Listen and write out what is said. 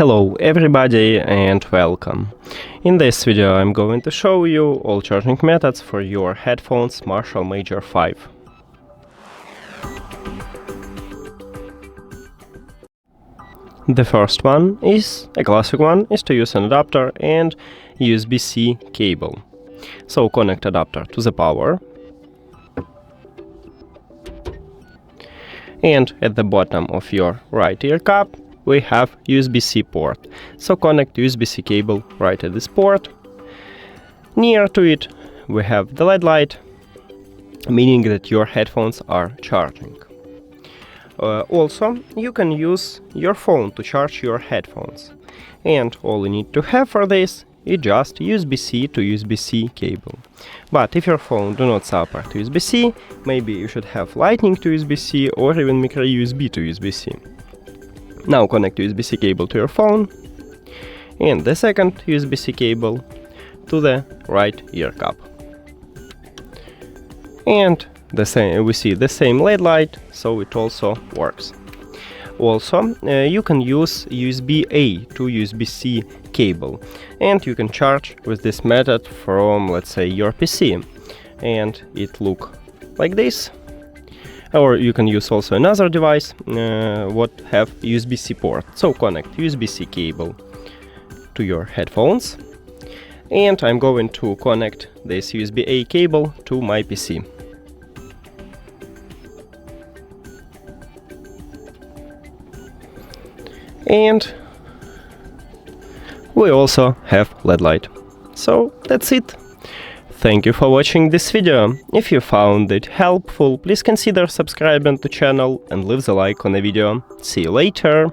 Hello everybody and welcome. In this video I'm going to show you all charging methods for your headphones Marshall Major 5. The first one is a classic one, is to use an adapter and USB-C cable. So connect adapter to the power. And at the bottom of your right ear cup we have USB-C port. So connect USB-C cable right at this port. Near to it we have the LED light, meaning that your headphones are charging. Also, you can use your phone to charge your headphones. And all you need to have for this is just USB-C to USB-C cable. But if your phone do not support USB-C, maybe you should have Lightning to USB-C or even micro USB to USB-C. Now connect USB-C cable to your phone and the second USB-C cable to the right ear cup. And we see the same LED light, so it also works. Also, you can use USB-A to USB-C cable, and you can charge with this method from, let's say, your PC, and it look like this. Or you can use also another device what have USB-C port. So connect USB-C cable to your headphones, and I'm going to connect this USB-A cable to my PC. And we also have LED light. So that's it. Thank you for watching this video. If you found it helpful, please consider subscribing to the channel and leave the like on the video. See you later!